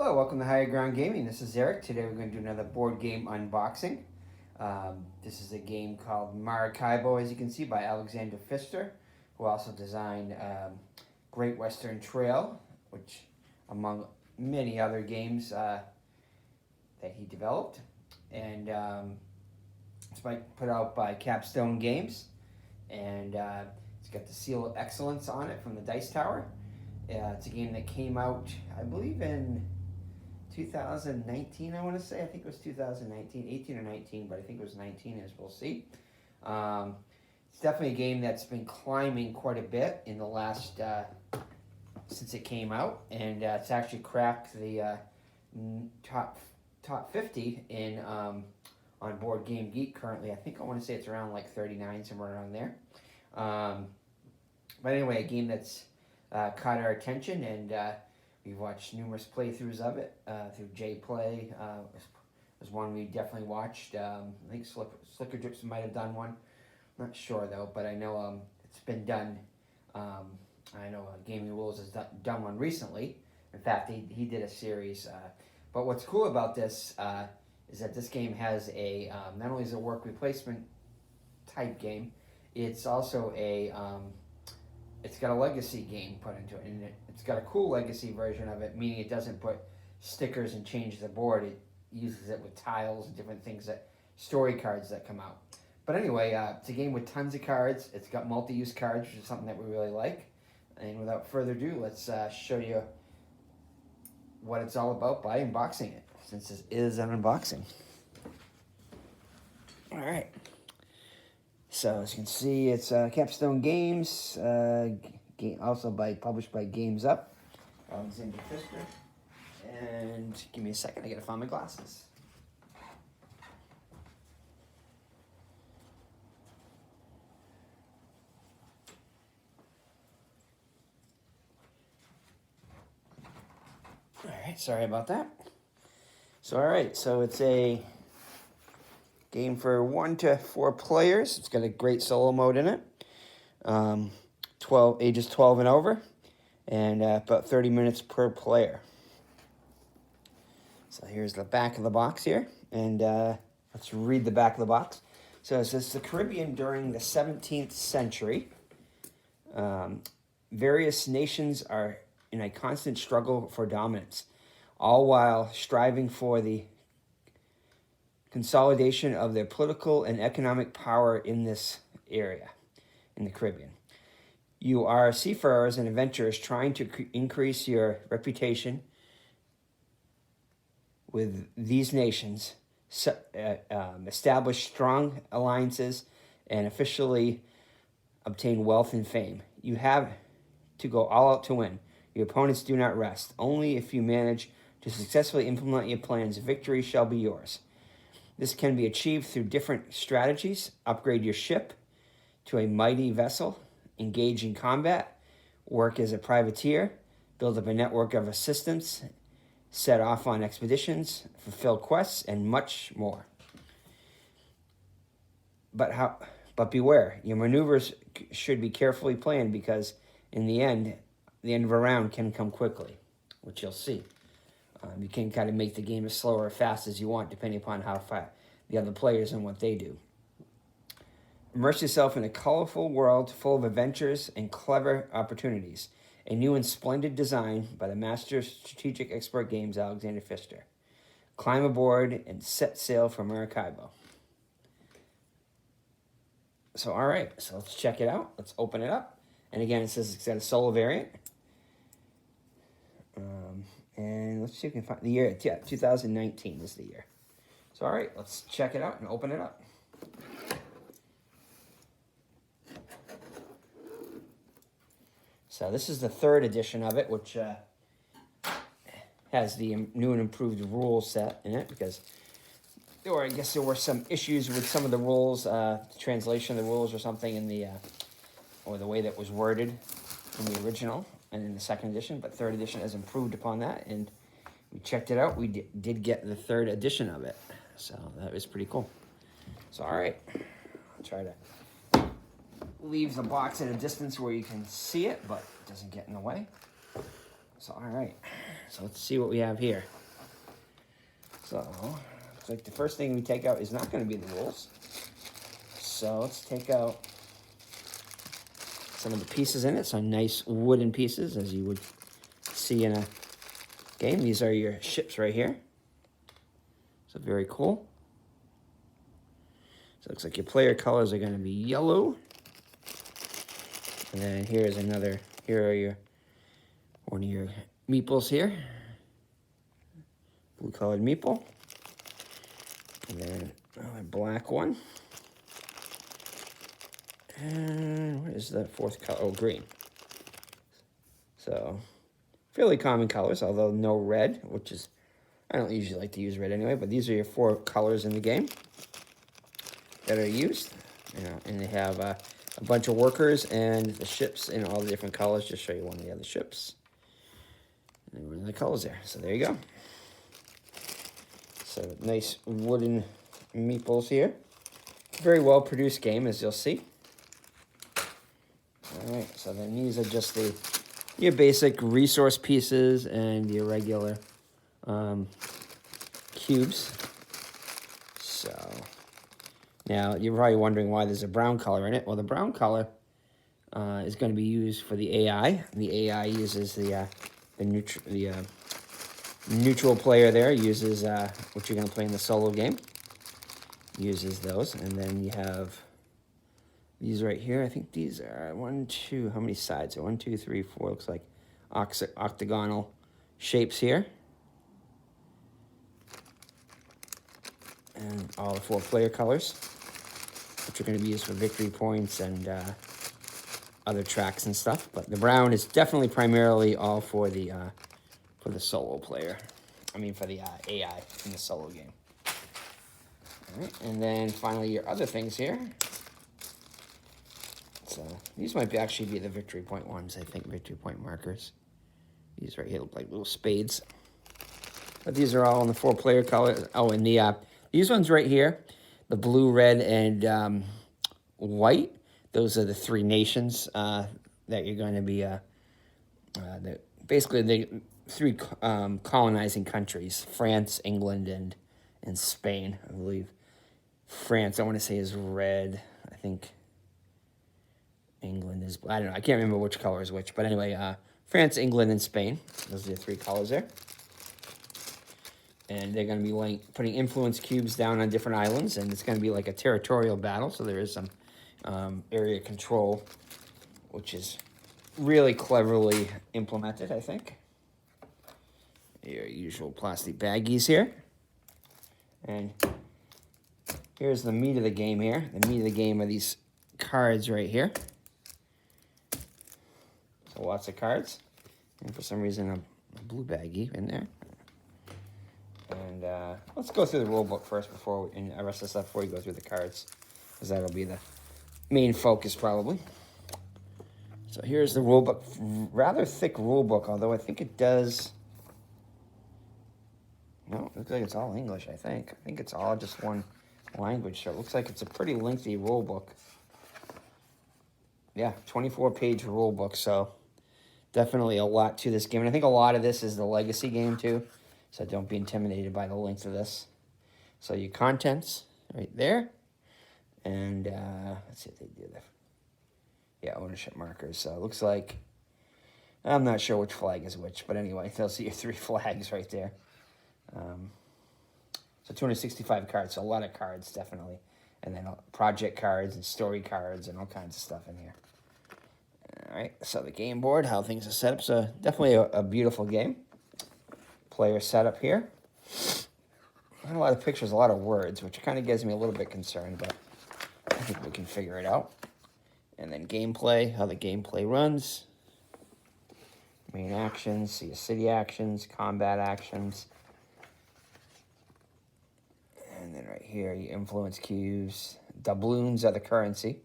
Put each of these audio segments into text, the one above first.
Hello, welcome to Higher Ground Gaming. This is Eric. Today we're going to do another board game unboxing. This is a game called Maracaibo, as you can see, by Alexander Phister, who also designed Great Western Trail, which among many other games that he developed. And it's put out by Capstone Games, and it's got the seal of excellence on it from the Dice Tower. It's a game that came out, I believe, in 2019, I want to say. I think it was 2019, 18 or 19, but I think it was 19, as we'll see. It's definitely a game that's been climbing quite a bit in the last, since it came out, and it's actually cracked the top 50 in on Board Game Geek currently. I want to say it's around like 39, somewhere around there. But anyway, a game that's caught our attention, and we've watched numerous playthroughs of it through J Play. Was one we definitely watched. I think Slicker Drips might have done one. I'm not sure though, but I know it's been done. I know Gaming Rules has done one recently. In fact, he did a series. But what's cool about this is that this game has a not only is it a work replacement type game, it's also a it's got a legacy game put into it, and it's got a cool legacy version of it, meaning it doesn't put stickers and change the board. It uses it with tiles and different things, story cards that come out. But anyway, it's a game with tons of cards. It's got multi-use cards, which is something that we really like. And without further ado, let's show you what it's all about by unboxing it, since this is an unboxing. All right. So as you can see, it's Capstone Games, also published by Games Up, Alexander Phister. And give me a second, I gotta find my glasses. All right, sorry about that. So all right, so it's a game for 1 to 4 players. It's got a great solo mode in it. Ages 12 and over, and about 30 minutes per player. So here's the back of the box here, and let's read the back of the box. So it says the Caribbean during the 17th century. Various nations are in a constant struggle for dominance, all while striving for the consolidation of their political and economic power in this area, in the Caribbean. You are seafarers and adventurers trying to increase your reputation with these nations, establish strong alliances, and officially obtain wealth and fame. You have to go all out to win. Your opponents do not rest. Only if you manage to successfully implement your plans, victory shall be yours. This can be achieved through different strategies. Upgrade your ship to a mighty vessel, engage in combat, work as a privateer, build up a network of assistants, set off on expeditions, fulfill quests, and much more. But beware, your maneuvers should be carefully planned, because in the end of a round can come quickly, which you'll see. You can kind of make the game as slow or fast as you want, depending upon how fast the other players and what they do. Immerse yourself in a colorful world full of adventures and clever opportunities. A new and splendid design by the master strategic expert Games, Alexander Phister. Climb aboard and set sail for Maracaibo. So, all right, so let's check it out. Let's open it up. And again, it says it's got a solo variant. And let's see if we can find the year. Yeah, 2019 is the year. So, all right, let's check it out and open it up. So this is the 3rd edition of it, which has the new and improved rule set in it, because there were some issues with some of the rules, translation of the rules or something in the, or the way that was worded in the original and in the 2nd edition, but 3rd edition has improved upon that, and we checked it out. We did get the 3rd edition of it, so that was pretty cool. So, all right, I'll try to leave the box at a distance where you can see it, but it doesn't get in the way. So, all right, So let's see what we have here. So, looks like the first thing we take out is not going to be the rules. So let's take out some of the pieces in it. Some nice wooden pieces, as you would see in a game. These are your ships right here. So very cool. So it looks like your player colors are going to be yellow. And then here's another, here are your, one of your meeples here. Blue colored meeple. And then a black one. And what is the fourth color? Oh, green. So, fairly common colors, although no red, which is, I don't usually like to use red anyway, but these are your 4 colors in the game that are used. And they have a bunch of workers and the ships in all the different colors. Just show you one of the other ships. And one of the colors there. So there you go. So nice wooden meeples here. Very well produced game, as you'll see. Alright, so then these are just your basic resource pieces and your regular cubes. So, now you're probably wondering why there's a brown color in it. Well, the brown color is going to be used for the AI. The AI uses the neutral player there, uses what you're going to play in the solo game. Uses those, and then you have these right here. I think these are 1, 2, how many sides? 1, 2, 3, 4, looks like octagonal shapes here. And all the 4 player colors, which are going to be used for victory points and other tracks and stuff. But the brown is definitely primarily all for the solo player. I mean, for the AI in the solo game. All right, and then finally your other things here. So these might actually be the victory point ones, I think, victory point markers. These right here look like little spades. But these are all in the 4 player colors. Oh, and these ones right here, the blue, red, and white, those are the 3 nations that you're going to be, basically the 3 colonizing countries, France, England, and Spain, I believe. France, I want to say, is red. I think England is, I don't know, I can't remember which color is which, but anyway, France, England, and Spain. Those are the 3 colors there. And they're going to be putting influence cubes down on different islands, and it's going to be like a territorial battle, so there is some area control, which is really cleverly implemented, I think. Your usual plastic baggies here. And here's the meat of the game here. The meat of the game are these cards right here. So lots of cards. And for some reason, a blue baggie in there. And let's go through the rule book first and the rest of the stuff before we go through the cards, because that'll be the main focus probably. So here's the rule book. Rather thick rule book, although I think it does. No, it looks like it's all English, I think. I think it's all just one language, so it looks like it's a pretty lengthy rule book. Yeah, 24-page rule book, so definitely a lot to this game. And I think a lot of this is the legacy game, too, so don't be intimidated by the length of this. So your contents right there, and let's see if they do that. Yeah, ownership markers, so it looks like, I'm not sure which flag is which, but anyway, they'll see your 3 flags right there. So 265 cards, so a lot of cards, definitely. And then project cards and story cards and all kinds of stuff in here. All right, so the game board, how things are set up. So definitely a beautiful game. Player setup here. Not a lot of pictures, a lot of words, which kind of gets me a little bit concerned, but I think we can figure it out. And then gameplay, how the gameplay runs. Main actions, see your city actions, combat actions. And then right here, you influence cubes. Doubloons are the currency.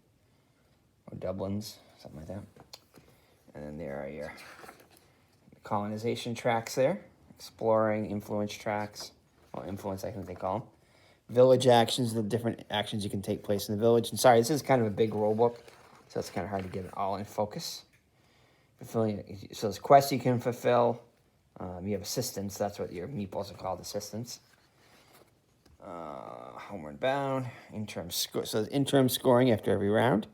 Or doublins, something like that. And then there are your colonization tracks there. Exploring, influence tracks. Well, influence, I think they call them. Village actions, the different actions you can take place in the village. And sorry, this is kind of a big rule book, so it's kind of hard to get it all in focus. So there's quests you can fulfill. You have assistants. That's what your meeples are called, assistants. Homeward bound, interim score. So there's interim scoring after every round.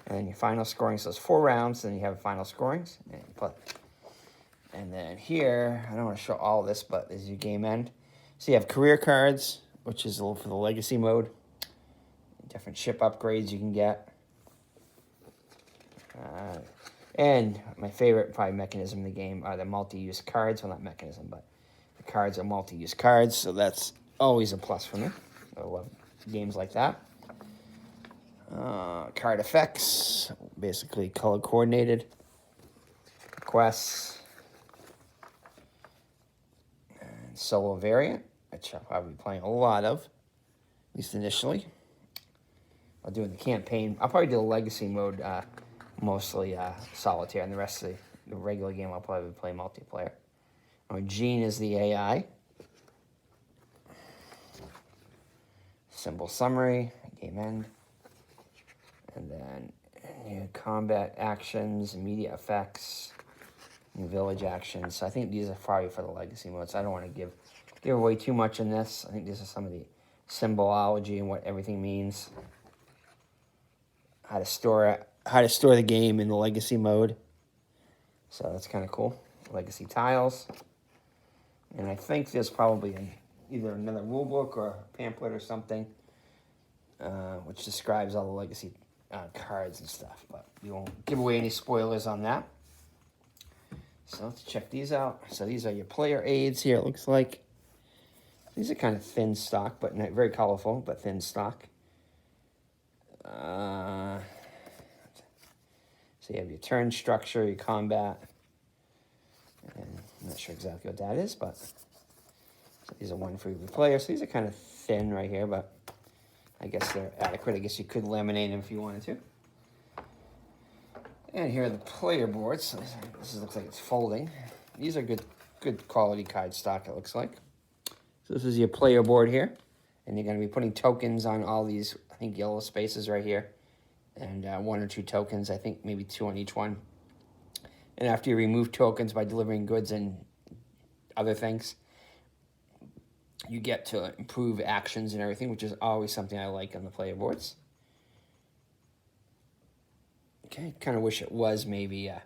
And then your final scoring, so it's 4 rounds, then you have final scorings. And then here, I don't want to show all this, but this is your game end. So you have career cards, which is a little for the legacy mode. Different ship upgrades you can get. And my favorite probably mechanism in the game are the multi-use cards. Well, not mechanism, but the cards are multi-use cards, so that's always a plus for me. I love games like that. Card effects, basically color coordinated. Quests. And solo variant, which I'll probably be playing a lot of, at least initially. I'll do in the campaign. I'll probably do the legacy mode, mostly solitaire, and the rest of the regular game I'll probably play multiplayer. Gene is the AI. Symbol summary, game end. And then new combat actions, immediate effects, new village actions. So I think these are probably for the legacy mode, so I don't want to give away too much in this. I think these are some of the symbology and what everything means. How to store the game in the legacy mode. So that's kind of cool. Legacy tiles. And I think there's probably either another rulebook or a pamphlet or something, which describes all the legacy cards and stuff. But we won't give away any spoilers on that. So let's check these out. So these are your player aids here, it looks like. These are kind of thin stock, but not very colorful, but thin stock. So you have your turn structure, your combat. And I'm not sure exactly what that is, but so these are one for every player. So these are kind of thin right here, but I guess they're adequate. I guess you could laminate them if you wanted to. And here are the player boards. So this looks like it's folding. These are good quality card stock, it looks like. So this is your player board here. And you're going to be putting tokens on all these, I think, yellow spaces right here. And 1 or 2 tokens, I think maybe 2 on each one. And after you remove tokens by delivering goods and other things, you get to improve actions and everything, which is always something I like on the player boards. Okay, kind of wish it was maybe what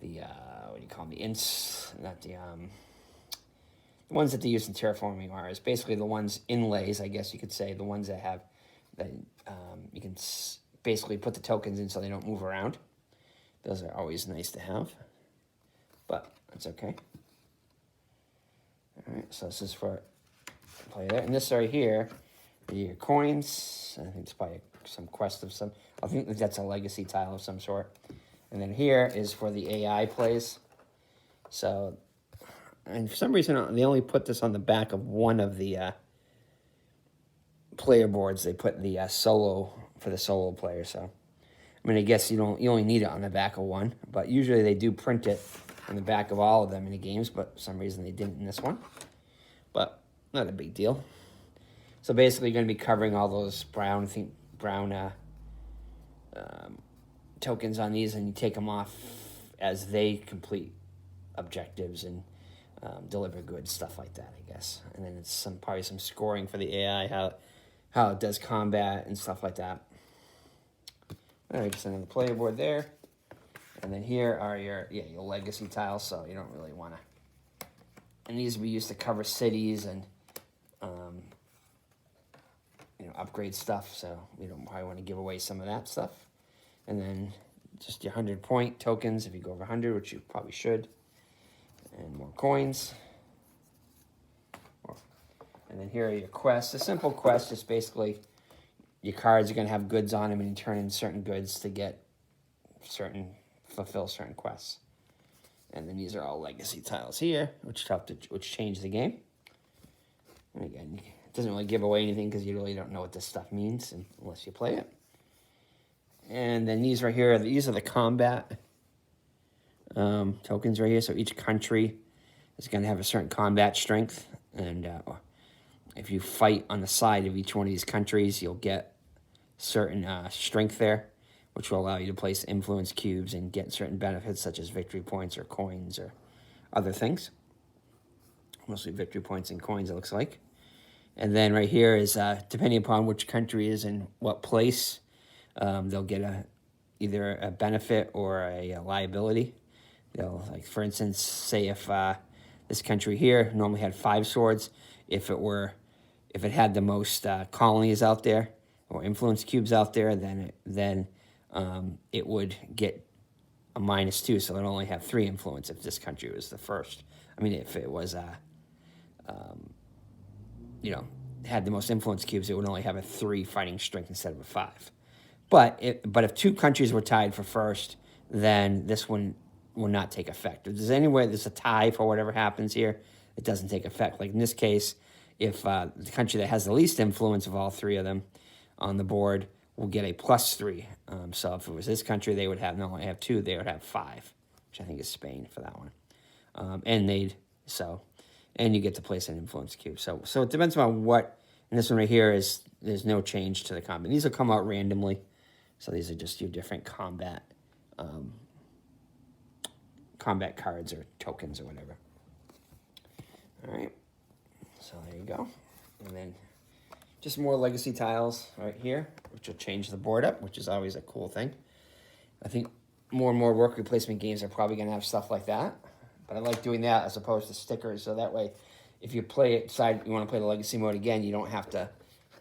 do you call them? The ints, not the ones that they use in terraforming are is basically the ones inlays, I guess you could say, the ones that have that you can basically put the tokens in so they don't move around. Those are always nice to have, but that's okay. All right, so this is for play there, and this right here are your coins. I think it's probably some quest of some. I think that's a legacy tile of some sort. And then here is for the AI plays. So, and for some reason they only put this on the back of one of the player boards. They put the solo for the solo player. So, I mean, I guess you only need it on the back of one, but usually they do print it on the back of all of them in the games. But for some reason they didn't in this one. But not a big deal. So basically, you're going to be covering all those brown tokens on these, and you take them off as they complete objectives and deliver goods, stuff like that, I guess. And then it's probably some scoring for the AI, how it does combat and stuff like that. All right, just another player board there. And then here are your legacy tiles, so you don't really want to. And these will be used to cover cities and upgrade stuff, so we don't probably want to give away some of that stuff. And then just your 100-point tokens if you go over 100, which you probably should. And more coins. And then here are your quests. A simple quest is basically your cards are going to have goods on them, and you turn in certain goods to fulfill certain quests. And then these are all legacy tiles here, which change the game. And again, it doesn't really give away anything because you really don't know what this stuff means unless you play it. And then these right here, these are the combat tokens right here. So each country is going to have a certain combat strength. And if you fight on the side of each one of these countries, you'll get certain strength there, which will allow you to place influence cubes and get certain benefits such as victory points or coins or other things. Mostly victory points and coins, it looks like. And then right here is, depending upon which country is in what place, they'll get either a benefit or a liability. They'll, like, for instance, say if this country here normally had 5 swords, if it had the most colonies out there or influence cubes out there, then it would get a -2, so it'd only have 3 influence if this country was the first. I mean, if it was had the most influence cubes, it would only have a 3 fighting strength instead of a 5. But if 2 countries were tied for first, then this one will not take effect. If there's a tie for whatever happens here, it doesn't take effect. Like in this case, if the country that has the least influence of all 3 of them on the board will get a +3. So if it was this country, they would not only have 2, they would have 5, which I think is Spain for that one. And you get to place an influence cube. So it depends on what. And this one right here there's no change to the combat. These will come out randomly. So these are just your different combat cards or tokens or whatever. All right. So there you go. And then just more legacy tiles right here, which will change the board up, which is always a cool thing. I think more and more work replacement games are probably going to have stuff like that. But I like doing that as opposed to stickers, so that way, if you decide you want to play the legacy mode again, you don't have to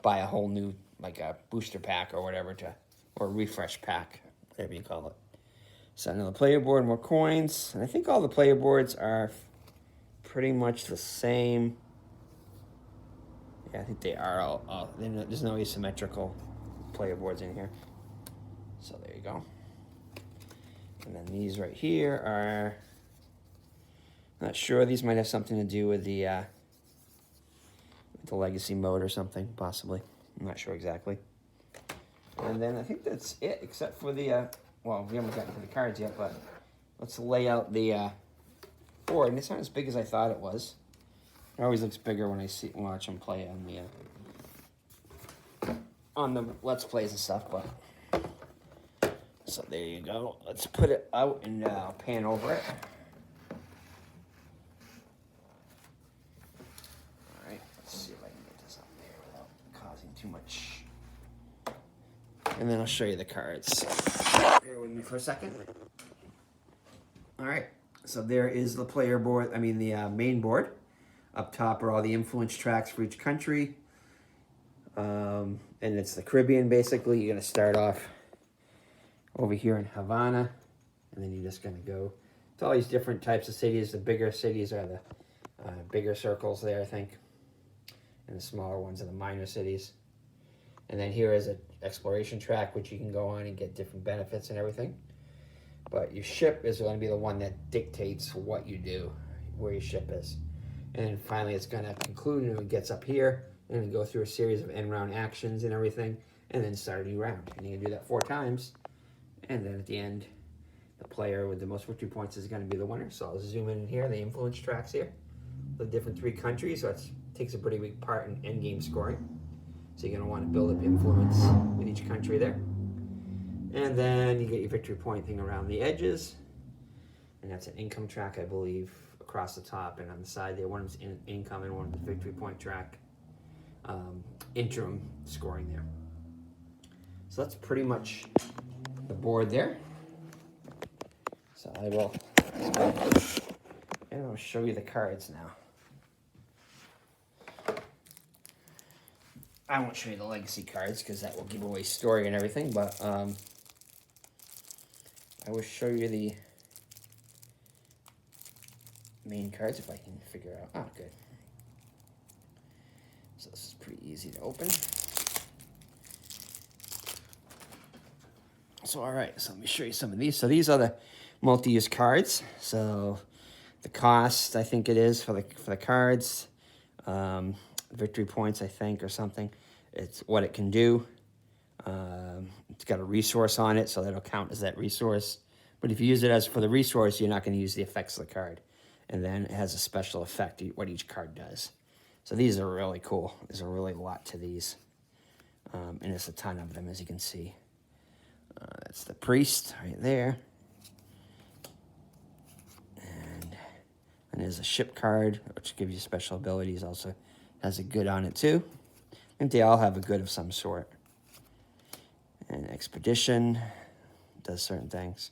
buy a whole new, like a booster pack or whatever, or a refresh pack, whatever you call it. So another player board, more coins. And I think all the player boards are pretty much the same. Yeah, I think they are all there's no asymmetrical player boards in here. So there you go. And then these right here are, not sure, these might have something to do with the legacy mode or something, possibly. I'm not sure exactly. And then I think that's it, except for the, well, we haven't gotten to the cards yet, but let's lay out the board. And it's not as big as I thought it was. It always looks bigger when I watch them play on the Let's Plays and stuff, but. So there you go. Let's put it out and pan over it. Alright, let's see if I can get this up there without causing too much. And then I'll show you the cards. Bear with me for a second. Alright, so there is the player board, the main board. Up top are all the influence tracks for each country. And it's the Caribbean, basically. You're going to start off over here in Havana, and then you're just going to go to all these different types of cities. The bigger cities are the bigger circles there, I think, and the smaller ones are the minor cities. And then here is an exploration track, which you can go on and get different benefits and everything. But your ship is going to be the one that dictates what you do, where your ship is. And then finally it's going to conclude, and it gets up here, and then go through a series of end-round actions and everything, and then start a new round. And you can do that 4 times. And then at the end, the player with the most victory points is going to be the winner. So I'll zoom in here, the influence tracks here, the different 3 countries. So it takes a pretty big part in endgame scoring. So you're going to want to build up influence with each country there. And then you get your victory point thing around the edges. And that's an income track, I believe, across the top and on the side there. One of them's income and one of them's victory point track. Interim scoring there. So that's pretty much the board there. So I'll show you the cards now. I won't show you the legacy cards because that will give away story and everything, but I will show you the main cards if I can figure out. Oh, good. So this is pretty easy to open. So, all right, so let me show you some of these. So these are the multi-use cards. So the cost, I think it is, for the cards. Victory points, I think, or something. It's what it can do. It's got a resource on it, so that'll count as that resource. But if you use it as for the resource, you're not going to use the effects of the card. And then it has a special effect, what each card does. So these are really cool. There's a really lot to these. And there's a ton of them, as you can see. That's the priest right there. And there's a ship card, which gives you special abilities. Also has a good on it too. I think they all have a good of some sort. And expedition does certain things.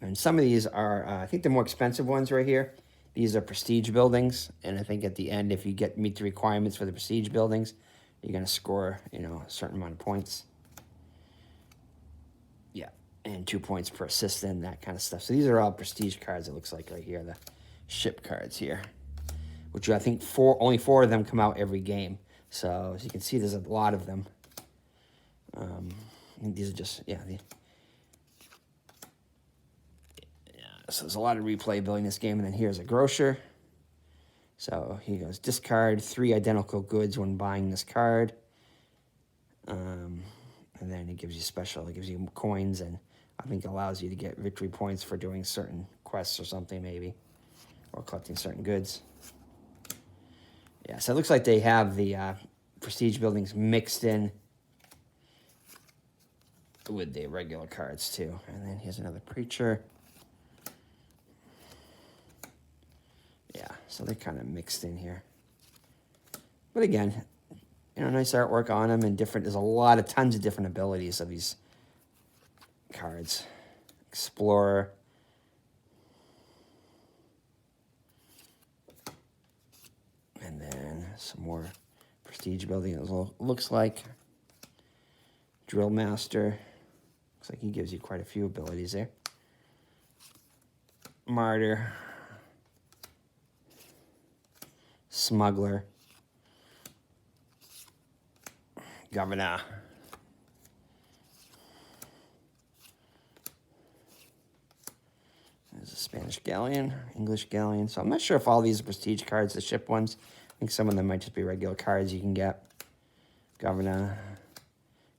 And some of these are, I think the more expensive ones right here, these are prestige buildings. And I think at the end, if you meet the requirements for the prestige buildings, you're going to score, you know, a certain amount of points. Yeah, and 2 points per assistant, that kind of stuff. So these are all prestige cards, it looks like right here, the ship cards here, which I think only 4 of them come out every game. So as you can see, there's a lot of them. I think these are just, yeah, so there's a lot of replayability in this game. And then here's a grocer. So he goes, discard 3 identical goods when buying this card. And then it gives you special, it gives you coins, and I think allows you to get victory points for doing certain quests or something maybe, or collecting certain goods. Yeah, so it looks like they have the prestige buildings mixed in with the regular cards too. And then here's another preacher. Yeah, so they're kind of mixed in here. But again, you know, nice artwork on them, and different. There's tons of different abilities of these cards. Explorer. And then some more prestige building. It looks like Drill Master. Looks like he gives you quite a few abilities there. Martyr. Smuggler. Governor. There's a Spanish galleon, English galleon. So I'm not sure if all these are prestige cards, the ship ones. I think some of them might just be regular cards you can get. Governor.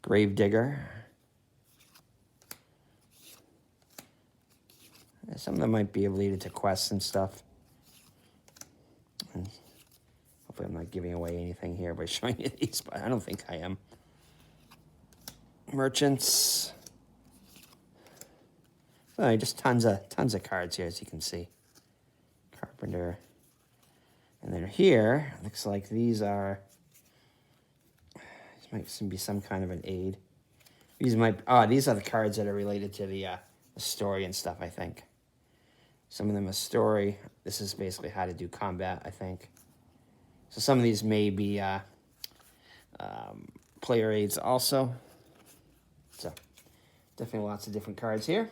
Gravedigger. Some of them might be related to quests and stuff. And hopefully I'm not giving away anything here by showing you these, but I don't think I am. Merchants. Oh, just tons of cards here, as you can see. Carpenter. And then here, looks like these might be some kind of an aid. These are the cards that are related to the story and stuff, I think. Some of them are story. This is basically how to do combat, I think. So some of these may be player aids also. So definitely lots of different cards here.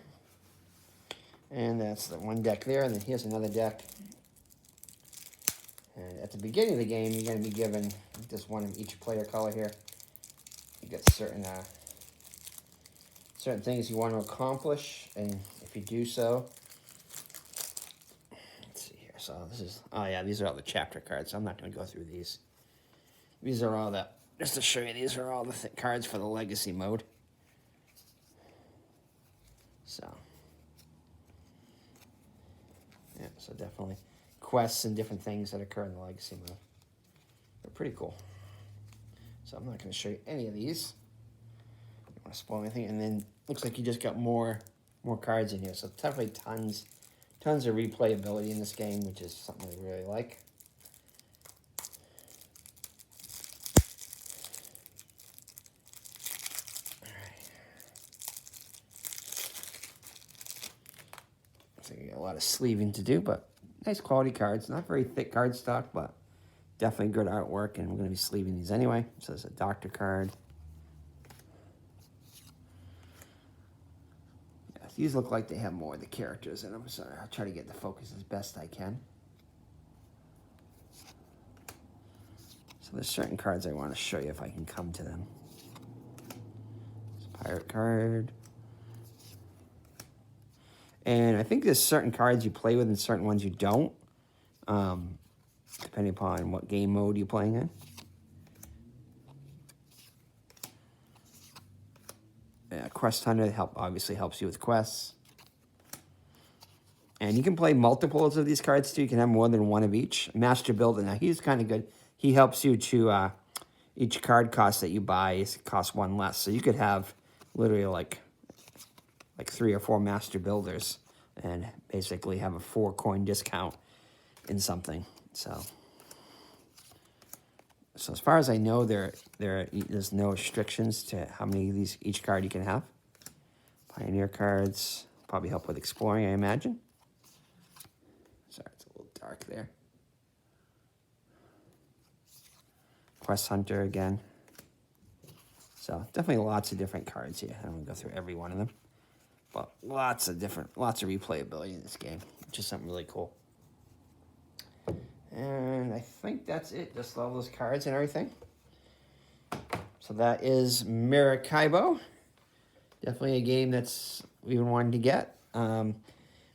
And that's the one deck there. And then here's another deck. And at the beginning of the game, you're going to be given just one of each player color here. You get certain things you want to accomplish, and if you do so, let's see here. So this is, oh yeah, these are all the chapter cards. So I'm not going to go through these. These are all just to show you, these are all the cards for the legacy mode. So, yeah, so definitely quests and different things that occur in the legacy mode. They're pretty cool. So I'm not going to show you any of these. I don't want to spoil anything. And then looks like you just got more cards in here. So definitely tons of replayability in this game, which is something I really like. All right. So you got a lot of sleeving to do, but nice quality cards. Not very thick card stock, but definitely good artwork, and we're going to be sleeving these anyway. So there's a doctor card. Yeah, these look like they have more of the characters in them, so I'll try to get the focus as best I can. So there's certain cards I want to show you if I can come to them. There's a pirate card. And I think there's certain cards you play with and certain ones you don't. Depending upon what game mode you're playing in. Yeah, Quest Hunter obviously helps you with quests. And you can play multiples of these cards too. You can have more than one of each. Master Builder, now he's kind of good. He helps you to, each card cost that you buy costs one less. So you could have literally like 3 or 4 master builders and basically have a 4 coin discount in something. So as far as I know, there's no restrictions to how many of these each card you can have. Pioneer cards probably help with exploring, I imagine. Sorry, it's a little dark there. Quest Hunter again. So definitely lots of different cards here. I don't want to go through every one of them, but lots of replayability in this game, which is something really cool. And I think that's it. Just all those cards and everything. So that is Maracaibo. Definitely a game that's we been wanting to get.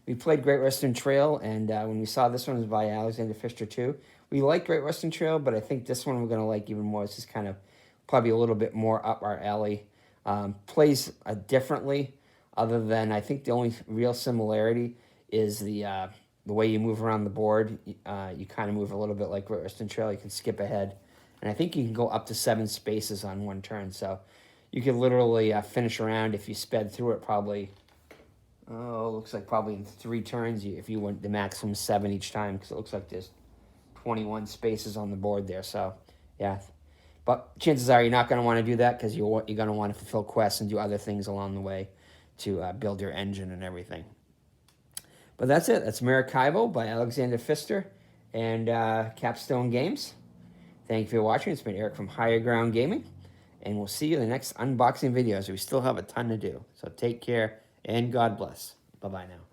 We played Great Western Trail, and when we saw this one, it was by Alexander Phister too. We like Great Western Trail, but I think this one we're going to like even more. It's just kind of probably a little bit more up our alley. Plays differently, other than I think the only real similarity is the way you move around the board. You kind of move a little bit like Great Western Trail. You can skip ahead, and I think you can go up to 7 spaces on one turn. So you could literally finish around if you sped through it probably. Oh, looks like probably in 3 turns if you went the maximum 7 each time, because it looks like there's 21 spaces on the board there. So yeah, but chances are you're not going to want to do that, because you're going to want to fulfill quests and do other things along the way to build your engine and everything. But that's it. That's Maracaibo by Alexander Phister and Capstone Games. Thank you for watching. It's been Eric from Higher Ground Gaming, and we'll see you in the next unboxing videos. We still have a ton to do. So take care, and God bless. Bye-bye now.